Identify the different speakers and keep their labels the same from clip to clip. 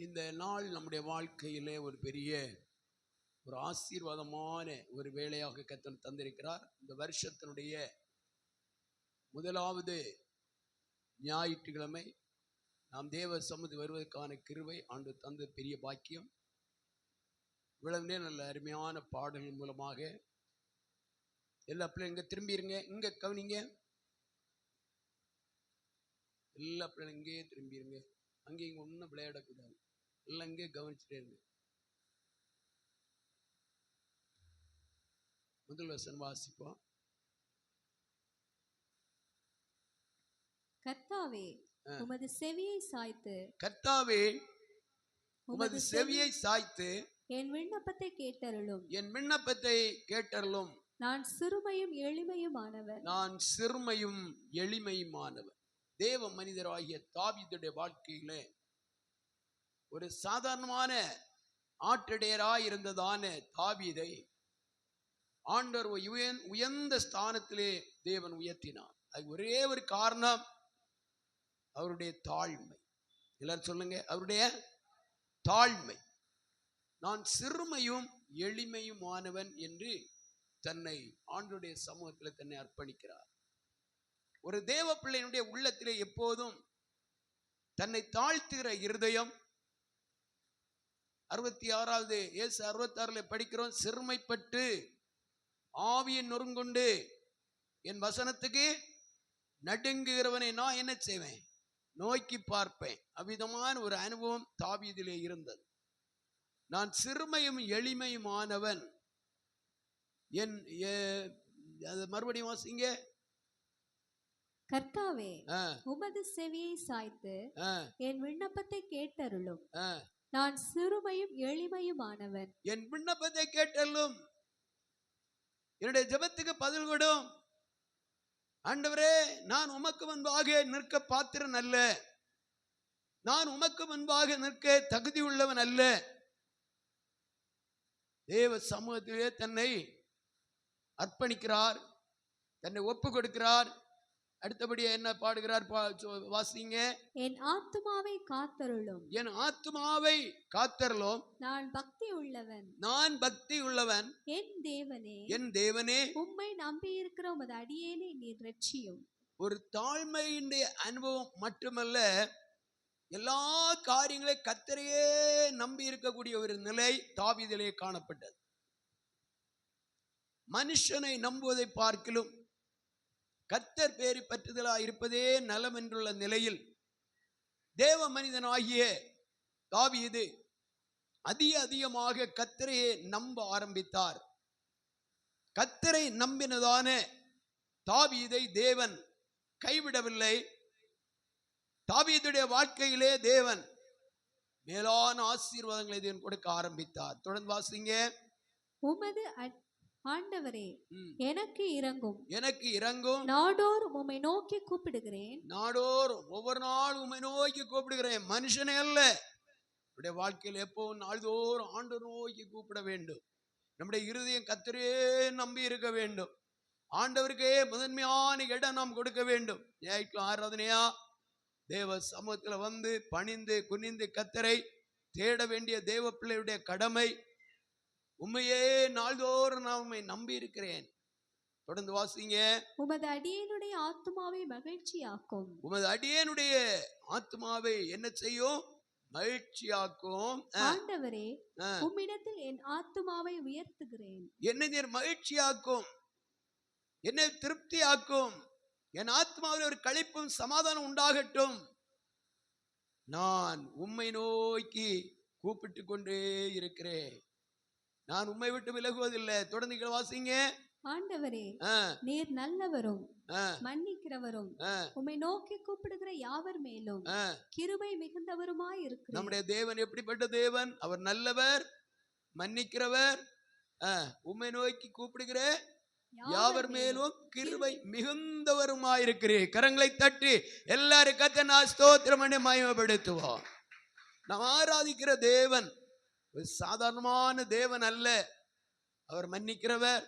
Speaker 1: இந்த நாள் நம்முடைய வாழ்க்கையிலே ஒரு பெரிய ஒரு ஆசீர்வாதமான ஒரு வேளையாக கர்த்தர் தந்திருக்கிறார். இந்த வருஷத்தினுடைய முதலாவது ஞாயிற்றுக்கிழமை நாம் தேவ சமூகத்துக்கு வருவதற்கான கிருபை ஆண்டு தந்த பெரிய பாக்கியம். இவ்வளவு நல்ல அருமையான பாடல்கள் மூலமாக எல்லா பிள்ளைங்க இங்கே திரும்பிடுங்க, இங்கே கவனிங்க, எல்லா பிள்ளைங்க இங்கேயே திரும்பிடுங்க, அங்கே இங்கே ஒன்றும் விளையாடக்கூடாது, எல்லாம் இங்கே கவனிச்சுட்டே இருங்க. முதல் வசனம் வாசிப்போம்.
Speaker 2: கர்த்தாவே உமது செவியை சாய்த்து,
Speaker 1: கர்த்தாவே உமது செவியை சாய்த்து
Speaker 2: என் விண்ணப்பத்தை கேட்டருளும்,
Speaker 1: என் விண்ணப்பத்தை கேட்டருளும்.
Speaker 2: நான் சிறுமையும் எளிமையுமானவர்,
Speaker 1: நான் சிறுமையும் எளிமையுமானவர். தேவ மனிதராகிய தாவீதுடைய வாழ்க்கையிலே ஒரு சாதாரணமான ஆட்டிடையராய் இருந்ததான தாவீதை ஆண்டவர் உயர்ந்த ஸ்தானத்திலே தேவன் உயர்த்தினார். அது ஒரே ஒரு காரணம், அவருடைய தாழ்மை. எல்லாரும் சொல்லுங்க, அவருடைய தாழ்மை. நான் சிறுமையும் எளிமையுமானவன் என்று தன்னை ஆண்டவருடைய சமூகத்தில் தன்னை அர்ப்பணிக்கிறார். ஒரு தேவ பிள்ளையினுடைய உள்ளத்திலே எப்போதும் தன்னை தாழ்த்துகிற இருதயம். 66வது 66 படிக்கிறோம், சிறுமைப்பட்டு ஆவியை நொறுங்குண்டு என் வசனத்துக்கு நடுங்குகிறவனை நான் என்ன செய்வேன், நோக்கி பார்ப்பேன். அவ்விதமான ஒரு அனுபவம் தாவீதிலே இருந்தது. நான் சிறுமையும் எளிமையுமானவன். என் மறுபடியும் வாசிங்க.
Speaker 2: கர்த்தாவே உமது செவியை சாய்த்து என் விண்ணப்பத்தை கேட்டருளும், நான் சிறுமையும் எளிமையுமானவன்.
Speaker 1: என் விண்ணப்பத்தை கேட்டருளும், என்னுடைய ஜெபத்துக்கு பதில் கொடும். ஆண்டவரே, நான் உமக்கு முன்பாக நிற்க பாத்திரன் அல்ல, நான் உமக்கு முன்பாக நிற்க தகுதி உள்ளவன் அல்ல. தேவ சமூகத்திலே தன்னை அர்ப்பணிக்கிறார், தன்னை ஒப்பு கொடுக்கிறார். அடுத்தபடியா என்ன பாடுகிறார், வாசிங்க.
Speaker 2: என் ஆத்துமாவை காத்தருளும்,
Speaker 1: என் ஆத்துமாவை காத்தருளும்,
Speaker 2: நான் பக்தி உள்ளவன்,
Speaker 1: நான் பக்தி உள்ளவன்.
Speaker 2: என் தேவனே,
Speaker 1: என் தேவனே,
Speaker 2: உம்மை நம்பி இருக்கிற உமது அடியேனை நீர் ரட்சியும்.
Speaker 1: ஒரு தாழ்மையினுடைய அனுபவம் மட்டுமல்ல, எல்லா காரியங்களையும் கர்த்தரையே நம்பி இருக்கக்கூடிய ஒரு நிலை தாவீதிலே காணப்பட்டது. மனுஷனை நம்புவதை பார்க்கிலும் கர்த்தர் பேரி பற்றுதலாய் இருப்பதே நலம் என்றுள்ள நிலையில் தேவ மனிதனாகிய தாவீது அதிகமாக கர்த்தரையே நம்ப ஆரம்பித்தார். கர்த்தரை நம்பினதான தாவீதை தேவன் கைவிடவில்லை. தாவீதுடைய வாழ்க்கையிலே தேவன் மேலான ஆசீர்வாதங்களை தேவன் கொடுக்க ஆரம்பித்தார். தொடர்ந்து வாசிங்க.
Speaker 2: உமது ஆண்டவரே எனக்கு இரங்கும்,
Speaker 1: எனக்கு இரங்கும்.
Speaker 2: நாடோறும் உம்மை நோக்கி கூப்பிடுகிறேன்,
Speaker 1: நாடோறும் ஒவ்வொரு நாளும் உம்மை நோக்கி கூப்பிடுகிறேன். மனுஷனே அல்ல, நம்முடைய வாழ்க்கையில் எப்பவும் நாள்தோறும் ஆண்டவர் நோக்கி கூப்பிட வேண்டும். நம்முடைய இருதயம் கர்த்தரையே நம்பி இருக்க வேண்டும். ஆண்டவருக்கே முதன்மையான இடம் நாம் கொடுக்க வேண்டும். ஞாயிற்றுக்கிழமை ஆராதனையா தேவ சமூகத்தில் வந்து பணிந்து குனிந்து கர்த்தரை தேட வேண்டிய தேவ பிள்ளையுடைய கடமை. உண்மையே நாள்தோறும் நான் உண்மை நம்பி இருக்கிறேன். தொடர்ந்து வாசிங்க.
Speaker 2: உமது அடியேனுடைய ஆத்துமாவை மகிழ்ச்சியாக்கும்,
Speaker 1: உமது அடியேனுடைய ஆத்துமாவை என்ன செய்யும், மகிழ்ச்சியாக்கும்.
Speaker 2: ஆண்டவரே உம்மிடத்தில் என் ஆத்துமாவை உயர்த்துகிறேன்.
Speaker 1: என்னை மகிழ்ச்சியாக்கும், என்னை திருப்தியாக்கும், என் ஆத்மாவில் ஒரு களிப்பும் சமாதானம் உண்டாகட்டும். நான் உம்மை நோக்கி கூப்பிட்டு கொண்டே இருக்கிறேன், நான் உம்மை விட்டு விலகுவதில்லை. தொடர்ந்து வாசிங்க.
Speaker 2: ஆண்டவரே நீர் நல்லவரும் மன்னிக்கிறவரும், உம்மை நோக்கி கூப்பிடுகிற யாவர் மேலும் கிருபை மிகுந்தவருமாய் இருக்கிறார்.
Speaker 1: நம்முடைய தேவன் எப்படிப்பட்ட தேவன்? அவர் நல்லவர், மன்னிக்கிறவர், உம்மை நோக்கி கூப்பிடுகிற யாவர் மேலும் கிருபை மிகுந்தவருமாயிருக்கிறேன். கரங்களை தட்டி எல்லாரும் கர்த்தரை ஸ்தோத்திரம் பண்ணி மகிமைப்படுத்துவோம். நாம் ஆராதிக்கிற தேவன் ஒரு சாதாரணமான தேவன் அல்ல. அவர் மன்னிக்கிறவர்,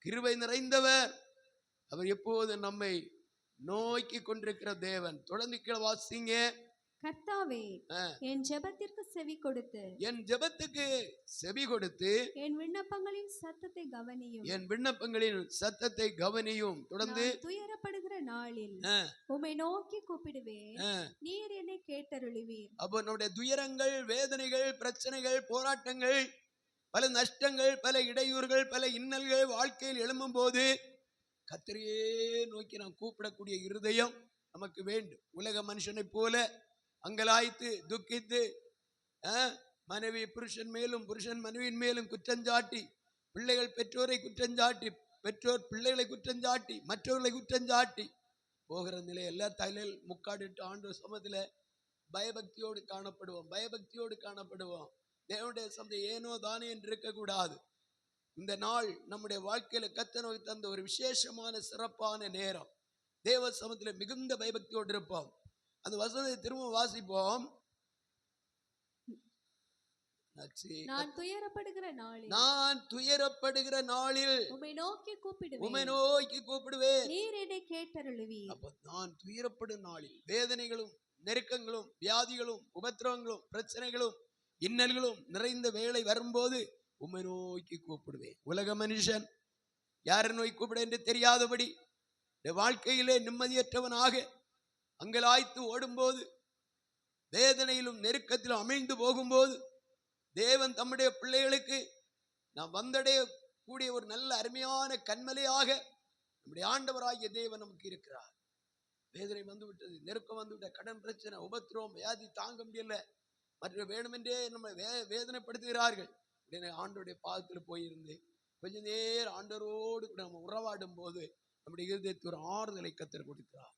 Speaker 1: கிருபை நிறைந்தவர். அவர் எப்போது நம்மை நோக்கி கொண்டிருக்கிற தேவன். தொடர்ந்து கீழே வாசிங்க.
Speaker 2: கர்த்தாவே,
Speaker 1: ஆ,
Speaker 2: என் ஜெபத்திற்கு செவி கொடுத்து
Speaker 1: என் ஜெபத்துக்கு செவி கொடுத்து
Speaker 2: என் விண்ணப்பங்களின் சத்தத்தை கவனியும்.
Speaker 1: என் விண்ணப்பங்களின் சத்தத்தை கவனியும். தொடர்ந்து
Speaker 2: நான் துயரப்படுகிற நாளில்
Speaker 1: ஆ,
Speaker 2: உம்மை நோக்கி கூப்பிடுவேன்,
Speaker 1: ஆ.
Speaker 2: நீர் என்னை கேட்டருளுவீர்.
Speaker 1: அப்போ நம்முடைய துயரங்கள், வேதனைகள், பிரச்சனைகள், போராட்டங்கள், பல நஷ்டங்கள், பல இடையூறுகள், பல இன்னல்கள் வாழ்க்கையில் எழும்பும் போது கர்த்தரையே நோக்கி நாம் கூப்பிடக்கூடிய இருதயம் நமக்கு வேண்டும். உலக மனுஷனை போல அங்கலாய்த்து துக்கித்து மனைவி புருஷன் மேலும் புருஷன் மனைவியின் மேலும் குற்றஞ்சாட்டி, பிள்ளைகள் பெற்றோரை குற்றஞ்சாட்டி, பெற்றோர் பிள்ளைகளை குற்றஞ்சாட்டி, மற்றவர்களை குற்றஞ்சாட்டி போகிற நிலை எல்லா தலையில் முக்காடிட்டு ஆண்டவர் சமூகத்தில் பயபக்தியோடு காணப்படுவோம். பயபக்தியோடு காணப்படுவோம். தேவனுடைய சந்தை ஏனோ தானே என்று இருக்கக்கூடாது. இந்த நாள் நம்முடைய வாழ்க்கையில கர்த்தர் நமக்கு தந்த ஒரு விசேஷமான சிறப்பான நேரம். தேவ சமூகத்தில் மிகுந்த பயபக்தியோடு இருப்போம். அந்த வசனத்தை திரும்ப வாசிப்போம்.
Speaker 2: நான் துயரப்படுகிற நாளில்
Speaker 1: நான் துயரப்படுகிற நாளில்
Speaker 2: உம்மை நோக்கி கூப்பிடுவேன்,
Speaker 1: உம்மை நோக்கி கூப்பிடுவேன்.
Speaker 2: நீர் என்னை கேட்டருளுவீர்.
Speaker 1: அப்ப நான் துயரப்படும் நாளில் வேதனைகளும் நெருக்கங்களும் வியாதிகளும் உபத்திரவங்களும் பிரச்சனைகளும் இன்னல்களும் நிறைந்த வேளை வரும்போது உம்மை நோக்கி கூப்பிடுவேன். உலக மனுஷன் யாரை நோக்கி கூப்பிட என்று தெரியாதபடி வாழ்க்கையிலே நிம்மதியற்றவனாக அங்கலாய்த்து ஓடும்போது, வேதனையிலும் நெருக்கத்திலும் அமிழ்ந்து போகும்போது, தேவன் தம்முடைய பிள்ளைகளுக்கு நாம் வந்தடைய கூடிய ஒரு நல்ல அருமையான கண்மலையாக நம்முடைய ஆண்டவராகிய தேவன் நமக்கு இருக்கிறார். வேதனை வந்து விட்டது, நெருக்கம் வந்து விட்ட, கடன் பிரச்சனை, உபத்திரவம், வியாதி தாங்க முடியல, மற்ற வேணுமென்றே நம்ம வேதனைப்படுத்துகிறார்கள். உடனே ஆண்டோடைய பாதத்தில் போயிருந்து கொஞ்ச நேரம் ஆண்டவரோடு கூட நம்ம உறவாடும் போது நம்முடைய இருதயத்துக்கு ஒரு ஆறுதலை கர்த்தர் கொடுக்கிறார்.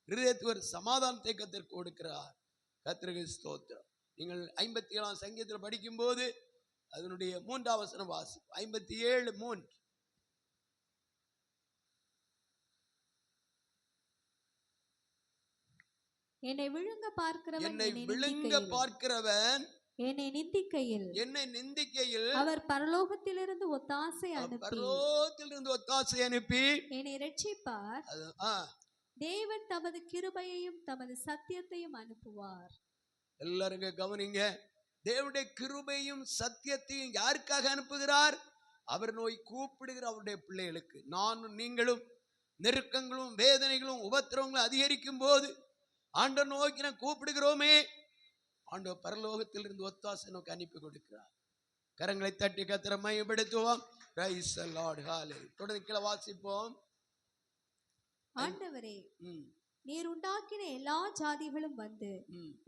Speaker 1: இருதயத்துக்கு ஒரு சமாதானத்தை கர்த்தர் கொடுக்கிறார். கர்த்தருக்கு ஸ்தோத்திரம். நீங்கள் 57ஆம் சங்கீதத்தில் படிக்கும் போது அதனுடைய 3ஆம் வசனம் வாசி. 57:3.
Speaker 2: என்னை விழுங்க பார்க்கிறவன் என்னை நிந்திக்கையில் அவர் பரலோகத்திலிருந்து ஒத்தாசை
Speaker 1: அனுப்பி
Speaker 2: என்னை ரட்சிப்பார். தேவன் தமது கிருபையையும் தமது சத்தியத்தையும் அனுப்புவார்.
Speaker 1: எல்லாரும் கவனிங்க. தேவனுடைய கிருபையும் சத்தியத்தையும் யாருக்காக அனுப்புகிறார்? அவர் நோய் கூப்பிடுகிற அவருடைய பிள்ளைகளுக்கு. நானும் நீங்களும் நெருக்கங்களும் வேதனைகளும் உபத்திரவங்களும் அதிகரிக்கும் போது ஆண்டவர் நோக்கி நான் கூப்பிடுகிறோமே, ஆண்டவர் பரலோகத்தில் இருந்து ஒத்தாசை நோக்கி அனுப்பி கொடுக்கிறார். கரங்களை தட்டி கர்த்தரை மகிமைப்படுத்துவோம். Praise the lord. ஹalleluya. தொடர்ந்து கீழே வாசிப்போம்.
Speaker 2: ஆண்டவரே, நீர் உண்டாக்கின எல்லா ஜாதிகளும் வந்து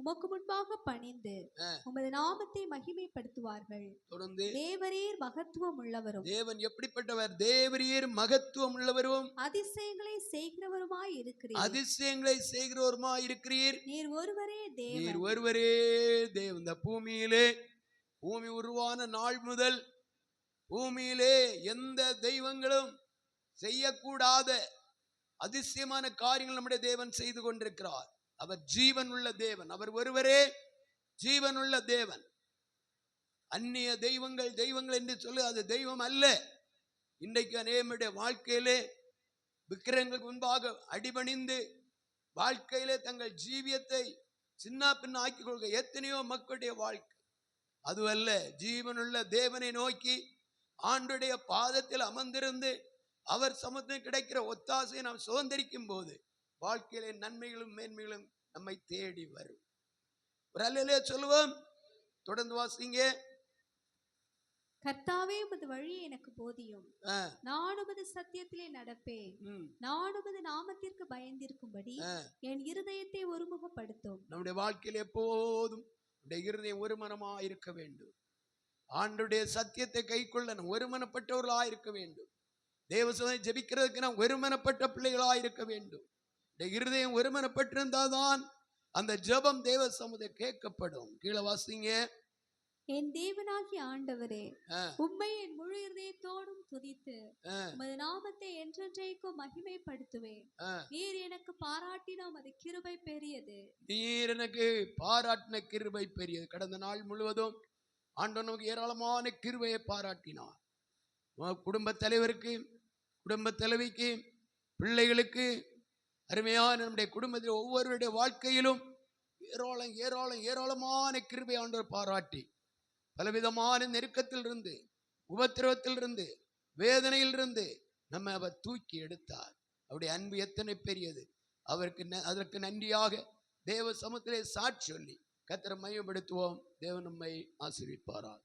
Speaker 2: உமக்கு முன்பாக பணிந்து உமது நாமத்தை மகிமைப்படுத்துவார்கள்.
Speaker 1: தொடர்ந்து
Speaker 2: தேவரீர் மகத்துவம் உள்ளவரும்.
Speaker 1: தேவன் எப்படிப்பட்டவர்? தேவரீர் மகத்துவம் உள்ளவரும்
Speaker 2: அதிசயங்களை செய்கிறவருமாய் இருக்கிறீர்.
Speaker 1: அதிசயங்களை செய்கிறவருமாய் இருக்கிறீர்.
Speaker 2: நீர் ஒருவரே தேவன்.
Speaker 1: நீர் ஒருவரே தேவன். இந்த பூமியிலே, பூமி உருவான நாள் முதல் பூமியிலே எந்த தெய்வங்களும் செய்யக்கூடாத அதிசயமான காரியங்கள் நம்முடைய தேவன் செய்து கொண்டிருக்கிறார். அவர் ஜீவன் உள்ள தேவன். அவர் ஒருவரே ஜீவன் உள்ள தேவன். அந்நிய தெய்வங்கள் தெய்வங்கள் என்று சொல்லி அது தெய்வம் அல்ல. இன்றைக்கு அநேகருடைய வாழ்க்கையிலே விக்கிரங்களுக்கு முன்பாக அடிபணிந்து வாழ்க்கையிலே தங்கள் ஜீவியத்தை சின்ன பின்ன ஆக்கிக் கொள்க எத்தனையோ மக்களுடைய வாழ்க்கை அதுவல்ல. ஜீவனுள்ள தேவனை நோக்கி ஆண்டுடைய பாதத்தில் அமர்ந்திருந்து அவர் சமூகத்தில் கிடைக்கிற ஒத்தாசையை நாம் சுதந்திரிக்கும் போது வாழ்க்கையிலே நன்மைகளும் மேன்மைகளும் நம்மை தேடி வரும். ஒரு அல்லையிலே சொல்லுவோம். தொடர்ந்து வாசிங்க.
Speaker 2: கர்த்தாவே, உமது வழி எனக்கு போதியும். நான் உமது சத்தியத்திலே நடப்பேன். நான் உமது நாமத்திற்கு பயந்திருக்கும்படி என் இருதயத்தை ஒருமுகப்படுத்தும். நம்முடைய வாழ்க்கையில் எப்போதும் இருதயம் ஒருமனமா இருக்க வேண்டும். ஆண்டவருடைய சத்தியத்தை கைக்கொள்ள ஒருமனப்பட்டவர்களா இருக்க வேண்டும். தேவசபை ஜெபிக்கிறதுக்கு நாம் ஒருமனப்பட்ட பிள்ளைகளா இருக்க வேண்டும். இருதயம் ஒருமனப்பட்டிருந்தால்தான் அந்த ஜெபம் தேவ சமூகத்தில் கேட்கப்படும். கீழே வாசிங்க. என் தேவனாகிய ஆண்டவரே, உம்மை என் முழு இருதயத்தோடும் துதித்து உமது நாமத்தை என்றென்றைக்கும் மகிமைப்படுத்துவேன். நீர் எனக்கு பாராட்டின உமது கிருபை பெரியது.
Speaker 1: நீர் எனக்கு பாராட்டின கிருபை பெரியது. கடந்த நாள் முழுவதும் ஆண்டவர் நமக்கு ஏராளமான கிருபையை பாராட்டினார். குடும்ப தலைவருக்கு, குடும்ப தலைவிக்கு, பிள்ளைகளுக்கு, அருமையான நம்முடைய குடும்பத்தில் ஒவ்வொருவருடைய வாழ்க்கையிலும் ஏராளம் ஏராளம் ஏராளமான கிருபை ஆண்டவர் பாராட்டி பலவிதமான நெருக்கத்திலிருந்து, உபத்திரவத்திலிருந்து, வேதனையிலிருந்து நம்ம அவர் தூக்கி எடுத்தார். அவருடைய அன்பு எத்தனை பெரியது! அதற்கு நன்றியாக தேவ சமூகத்திலே சாட்சி சொல்லி கர்த்தரை மையப்படுத்துவோம். தேவன் நம்மை ஆசீர்வதிப்பாராக.